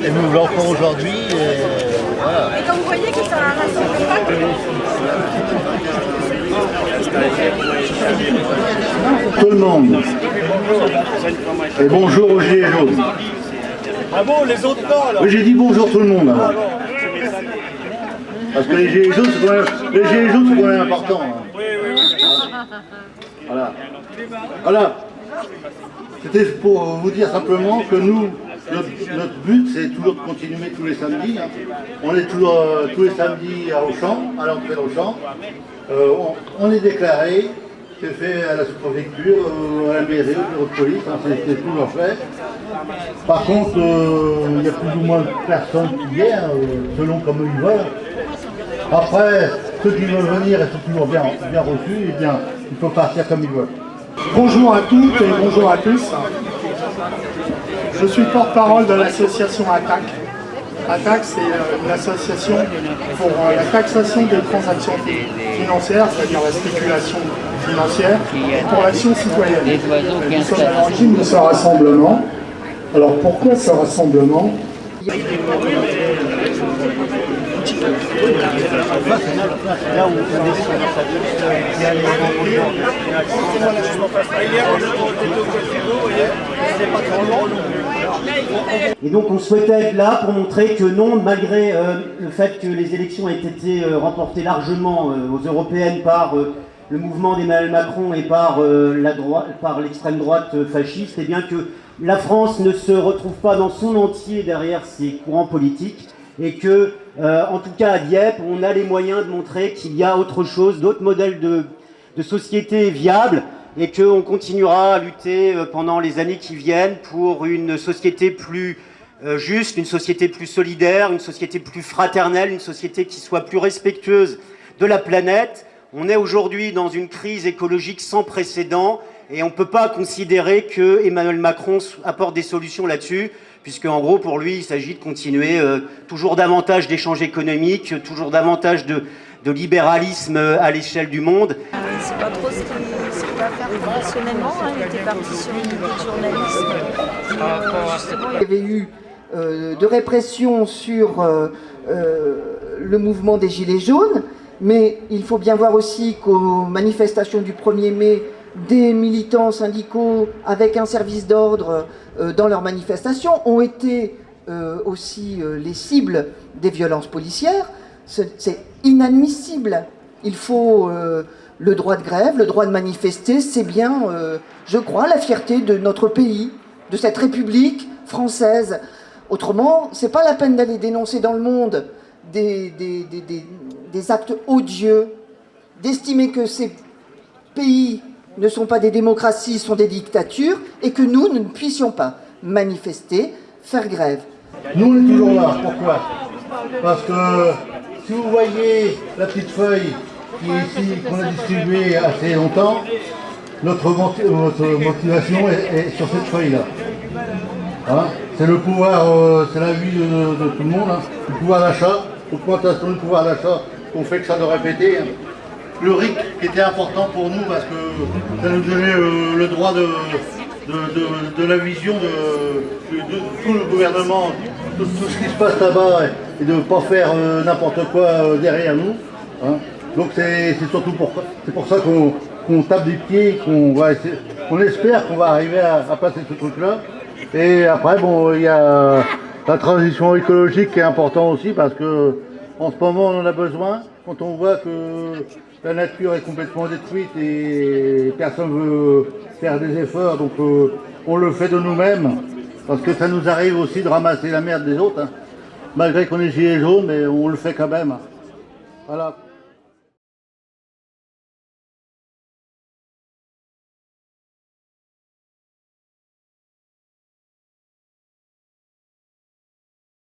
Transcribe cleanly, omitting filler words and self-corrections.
Et nous l'enfons aujourd'hui. Voilà. Et quand vous voyez que ça rassemble pas, tout le monde. Et bonjour aux Gilets jaunes. Ah bon, les autres pas là? Oui, j'ai dit bonjour tout le monde. Hein. Parce que les Gilets jaunes, c'est quand même important. Hein. Oui, oui, oui. Voilà. Voilà. C'était pour vous dire simplement que nous, notre but, c'est toujours de continuer tous les samedis. Hein. On est toujours tous les samedis à Auchan, à l'entrée d'Auchan. On est déclaré, c'est fait à la sous-préfecture, à la mairie, au bureau de police, hein, c'est toujours fait. Par contre, il y a plus ou moins de personnes qui viennent, selon comme ils veulent. Après, ceux qui veulent venir et sont toujours bien reçus, eh bien, ils peuvent partir comme ils veulent. Bonjour à toutes et bonjour à tous. Je suis porte-parole de l'association ATTAC. ATTAC, c'est une association pour la taxation des transactions financières, c'est-à-dire la spéculation financière, et pour l'action citoyenne. Nous sommes à l'origine de ce rassemblement. Alors pourquoi ce rassemblement ? Et donc on souhaitait être là pour montrer que non, malgré le fait que les élections aient été remportées largement aux européennes par le mouvement d'Emmanuel Macron et par l'extrême droite fasciste, et bien que la France ne se retrouve pas dans son entier derrière ces courants politiques et que, en tout cas à Dieppe, on a les moyens de montrer qu'il y a autre chose, d'autres modèles de société viables, et qu'on continuera à lutter pendant les années qui viennent pour une société plus juste, une société plus solidaire, une société plus fraternelle, une société qui soit plus respectueuse de la planète. On est aujourd'hui dans une crise écologique sans précédent et on ne peut pas considérer que Emmanuel Macron apporte des solutions là-dessus, puisque en gros pour lui il s'agit de continuer toujours davantage d'échanges économiques, toujours davantage de libéralisme à l'échelle du monde. c'est pas trop ce qu'il va faire professionnellement. Hein. Il était parti sur une idée de journalisme. Justement, il y avait eu de répression sur le mouvement des Gilets jaunes, mais il faut bien voir aussi qu'aux manifestations du 1er mai, des militants syndicaux avec un service d'ordre dans leurs manifestations ont été aussi les cibles des violences policières. C'est inadmissible. Il faut le droit de grève, le droit de manifester, c'est bien, je crois, la fierté de notre pays, de cette République française. Autrement, c'est pas la peine d'aller dénoncer dans le monde des actes odieux, d'estimer que ces pays ne sont pas des démocraties, sont des dictatures, et que nous ne puissions pas manifester, faire grève. Nous, on est toujours là. Pourquoi? Parce que si vous voyez la petite feuille qui est ici, qu'on a distribuée assez longtemps, notre motivation est sur cette feuille-là. Hein, c'est le pouvoir, c'est la vie de tout le monde, hein, le pouvoir d'achat, l'augmentation du pouvoir d'achat qu'on fait que ça de répéter. Hein. Le RIC qui était important pour nous parce que ça nous donnait le droit de la vision de tout le gouvernement, tout ce qui se passe là-bas et de ne pas faire n'importe quoi derrière nous. Hein. Donc c'est surtout pour ça qu'on tape des pieds, qu'on espère qu'on va arriver à passer ce truc-là. Et après, bon, il y a la transition écologique qui est importante aussi parce que en ce moment on en a besoin. Quand on voit que la nature est complètement détruite et personne ne veut faire des efforts, donc on le fait de nous-mêmes, parce que ça nous arrive aussi de ramasser la merde des autres, hein. Malgré qu'on est gilets jaunes, mais on le fait quand même. Voilà.